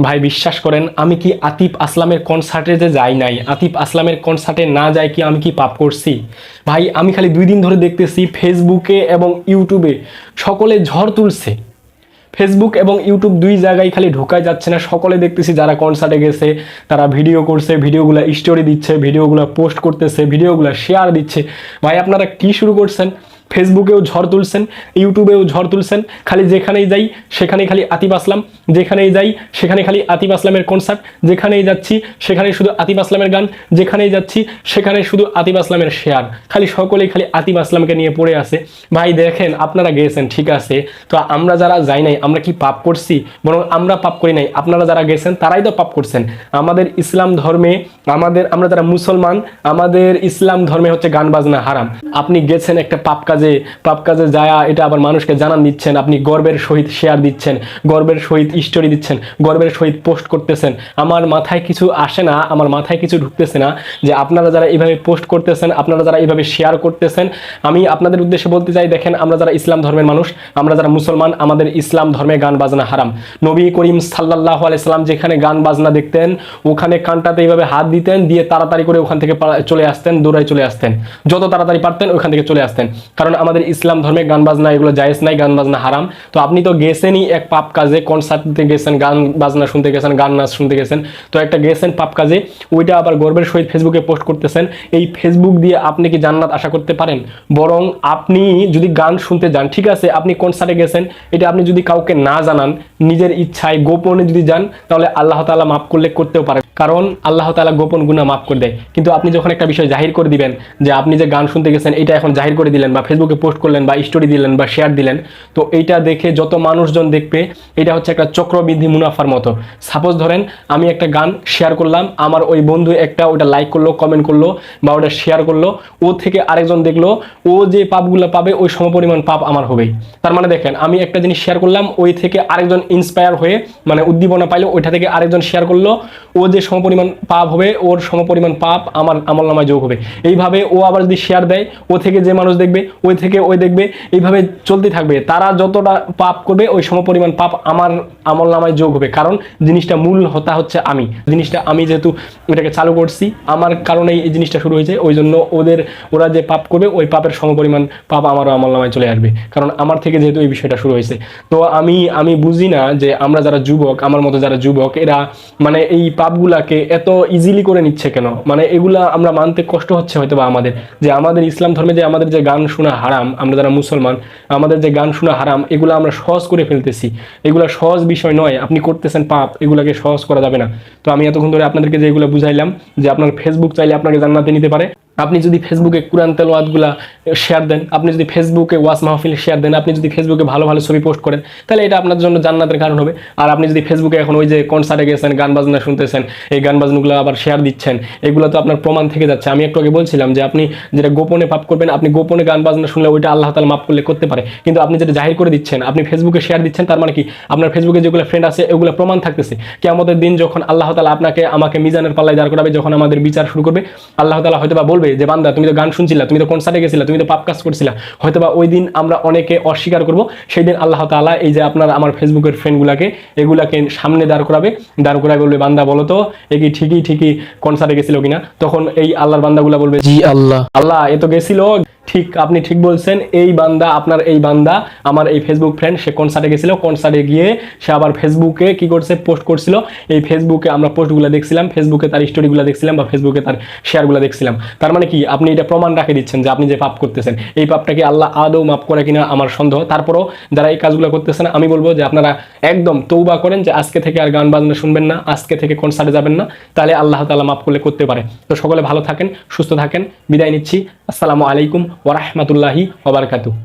ভাই বিশ্বাস করেন, আমি কি আতিফ আসলামের কনসার্টে যে যাই নাই, আতিফ আসলামের কনসার্টে না যাই কি আমি কি পাপ করছি? ভাই আমি খালি 2 দিন ধরে দেখতেছি ফেসবুকে এবং ইউটিউবে সকলে ঝড় তুলছে। ফেসবুক এবং ইউটিউব দুই জায়গায় খালি ঢোকাই যাচ্ছে না। সকলে দেখতেছি যারা কনসার্টে গেছে তারা ভিডিও করছে, ভিডিওগুলো স্টোরি দিচ্ছে, ভিডিওগুলো পোস্ট করতেছে, ভিডিওগুলো শেয়ার দিচ্ছে। ভাই আপনারা কি শুরু করছেন? ফেসবুকেও ঝড় তুলছেন, ইউটিউবেও ঝড় তুলছেন। খালি যেখানেই যাই সেখানেই খালি আতিফ আসলাম, যেখানেই যাই সেখানে খালি আতিফ আসলামের কনসার্ট, যেখানেই যাচ্ছি সেখানেই শুধু আতিফ আসলামের গান, যেখানেই যাচ্ছি সেখানে শুধু আতিফ আসলামের শেয়ার। খালি সকলেই খালি আতিফ আসলামকে নিয়ে পড়ে আছে। ভাই দেখেন, আপনারা গেছেন ঠিক আছে, তো আমরা যারা যাই নাই আমরা কি পাপ করছি? বরং আমরা পাপ করি নাই, আপনারা যারা গেছেন তারাই তো পাপ করছেন। আমাদের ইসলাম ধর্মে, আমরা যারা মুসলমান, আমাদের ইসলাম ধর্মে হচ্ছে গান বাজনা হারাম। আপনি গেছেন একটা পাপ কাজে যায় এটা আবার মানুষকে জানান দিচ্ছেন, আপনি গর্বের সহিত শেয়ার দিচ্ছেন, গর্বের সহিত স্টোরি দিচ্ছেন, গর্বের সহিত পোস্ট করতেছেন। আমার মাথায় কিছু আসে না, আমার মাথায় কিছু ঢুকতেছে না যে আপনারা যারা এইভাবে পোস্ট করতেছেন, আপনারা যারা এইভাবে শেয়ার করতেছেন। আমি আপনাদের উদ্দেশ্যে বলতে চাই, দেখেন আমরা যারা ইসলাম ধর্মের মানুষ, আমরা যারা মুসলমান, আমাদের ইসলাম ধর্মে গান বাজনা হারাম। নবী করিম সাল্লাল্লাহু আলাইহি সাল্লাম যেখানে গান বাজনা দেখতেন ওখানে কানটাতে এইভাবে হাত দিতেন, দিয়ে তাড়াতাড়ি করে ওখান থেকে চলে আসতেন, দৌড়ায় চলে আসতেন, যত তাড়াতাড়ি পারতেন ওখান থেকে চলে আসতেন। কারণ আমাদের ইসলাম ধর্মে গান বাজনা এগুলো জায়েজ নাই, গান বাজনা হারাম। তো আপনি তো গেছেনই এক পাপ কাজে, কনসার্টে গেছেন, গান বাজনা শুনতে গেছেন, গান নাচ শুনতে গেছেন, তো একটা গেছেন পাপ কাজে, ওইটা আবার গর্বের সহিত ফেসবুকে পোস্ট করতেছেন। এই ফেসবুক দিয়ে আপনি কি জান্নাত আশা করতে পারেন? বরং আপনি যদি গান শুনতে যান, ঠিক আছে আপনি কনসার্টে গেছেন, এটা আপনি যদি কাউকে না জানান, নিজের ইচ্ছায় গোপনে যদি যান, তাহলে আল্লাহ তাআলা মাফ করলে করতেও পারেন, কারণ আল্লাহ তাআলা গোপন গুনাহ মাফ করে দেয়। কিন্তু আপনি যখন একটা বিষয় জাহির করে দিবেন যে আপনি যে গান শুনতে গেছেন এটা এখন জাহির করে দিলেন, বা ফেসবুকে পোস্ট করলেন, বা স্টোরি দিলেন, বা শেয়ার দিলেন, তো এইটা দেখে যত মানুষজন দেখবে, এটা হচ্ছে একটা চক্রবৃদ্ধি মুনাফার মতো। সাপোজ ধরেন আমি একটা গান শেয়ার করলাম, আমার ওই বন্ধু একটা ওটা লাইক করলো, কমেন্ট করলো, বা ওটা শেয়ার করলো, ও থেকে আরেকজন দেখলো, ও যে পাপগুলো পাবে ওই সমপরিমাণ পাপ আমার হবেই। তার মানে দেখেন, আমি একটা জিনিস শেয়ার করলাম, ওই থেকে আরেকজন ইন্সপায়ার হয়ে, মানে উদ্দীপনা পাইলো, ওইটা থেকে আরেকজন শেয়ার করলো, ও যে সমপরিমাণ পাপ হবে ওর সমপরিমাণ পাপ আমার আমলনামায় যোগ হবে। এইভাবে ও আবার যদি শেয়ার দেয়, ও থেকে যে মানুষ দেখবে, ওই থেকে ওই দেখবে, এইভাবে চলতে থাকবে। তারা যতটা পাপ করবে ওই সমপরিমাণ পাপ আমার আমলনামায় যোগ হবে। কারণ জিনিসটা মূল হতা হচ্ছে আমি, জিনিসটা আমি যেহেতু এটাকে চালু করছি, আমার কারণেই এই জিনিসটা শুরু হয়েছে, ওই জন্য ওরা যে পাপ করবে ওই পাপের সমপরিমাণ পাপ আমারও আমলনামায় চলে আসবে, কারণ আমার থেকে যেহেতু এই বিষয়টা শুরু হয়েছে। তো আমি বুঝি না যে আমরা যারা যুবক, আমার মতো যারা যুবক, এরা মানে এই পাপগুলাকে এত ইজিলি করে নিচ্ছে কেন? মানে এগুলা আমরা মানতে কষ্ট হচ্ছে হয়তো বা আমাদের, যে আমাদের ইসলাম ধর্মে যে আমাদের যে গান শোনা হারাম, আমরা যারা মুসলমান, আমাদের যে গান শোনা হারাম, এগুলো আমরা সহজ করে ফেলতেছি। এগুলা সহজ বিষয় নয়, আপনি করতেছেন পাপ, এগুলাকে সহজ করা যাবে না। তো আমি এতক্ষণ ধরে আপনাদেরকে যেগুলো বুঝাইলাম, যে আপনার ফেসবুক চাইলে আপনাকে জান্নাতে নিতে পারে। আপনি যদি ফেসবুকে কুরআন তেলাওয়াতগুলা শেয়ার দেন, আপনি যদি ফেসবুকে ওয়াজ মাহফিল শেয়ার দেন, আপনি যদি ফেসবুকে ভালো ভালো ছবি পোস্ট করেন, তাহলে এটা আপনার জন্য জান্নাতের কারণ হবে। আর আপনি যদি ফেসবুকে এখন ওই যে কনসার্টে গেছেন, গান বাজনা শুনতেছেন, এই গান বাজনাগুলো আবার শেয়ার দিচ্ছেন, এগুলো তো আপনার প্রমাণ থেকে যাচ্ছে। আমি একটু আগে বলছিলাম যে আপনি যেটা গোপনে পাপ করবেন, আপনি গোপনে গান বাজনা শুনলে ওইটা আল্লাহ তাআলা মাফ করলে করতে পারে, কিন্তু আপনি যেটা জাহির করে দিচ্ছেন, আপনি ফেসবুকে শেয়ার দিচ্ছেন, তার মানে কি আপনার ফেসবুকে যেগুলো ফ্রেন্ড আছে এগুলো প্রমাণ থাকতেছে। কিয়ামতের দিন যখন আল্লাহ তাআলা আপনাকে আমাকে মিজানের পাল্লায় দাঁড় করাবে, যখন আমাদের বিচার শুরু করবে, আল্লাহ তাআলা হয়তো বা বলবে যে বান্দা তুমি তো গান শুনছিলা, তুমি তো কনসার্টে গেছিলা, তুমি তো পাপ কাজ করছিলা। হয়তোবা ওই দিন আমরা অনেকে অস্বীকার করব, সেই দিন আল্লাহ তাআলা এই যে আপনার আমার ফেসবুকের ফ্রেন্ডগুলাকে এগুলাকে সামনে দাঁড় করাবে বলবে বান্দা বলো তো এ কি ঠিকই কনসার্টে গেছিল কিনা। তখন এই আল্লাহর বান্দাগুলা বলবে জি আল্লাহ এ তো গেছিল। ঠিক, আপনি ঠিক বলছেন, এই বান্দা, আপনার এই বান্দা আমার এই ফেসবুক ফ্রেন্ড, সে কনসার্টে গেছিল, কনসার্টে গিয়ে সে আবার ফেসবুকে কি করছে, পোস্ট করছিল। এই ফেসবুকে আমরা পোস্টগুলো দেখছিলাম, ফেসবুকে তার স্টোরিগুলো দেখছিলাম, বা ফেসবুকে তার শেয়ারগুলো দেখছিলাম। তার মানে কি আপনি এটা প্রমাণ রাখে দিচ্ছেন যে আপনি যে পাপ করতেছেন, এই পাপটাকে আল্লাহ আদৌ মাফ করে কিনা আমার সন্দেহ। তারপরও যারা এই কাজগুলো করতেছেন, আমি বলবো যে আপনারা একদম তৌবা করেন, যে আজকে থেকে আর গান বাজনা শুনবেন না, আজকে থেকে কনসার্টে যাবেন না, তাহলে আল্লাহ তাআলা মাফ করলে করতে পারে। তো সকলে ভালো থাকেন, সুস্থ থাকেন, বিদায় নিচ্ছি। আসসালামু আলাইকুম ওয়া রাহমাতুল্লাহি ওয়া বারাকাতুহু।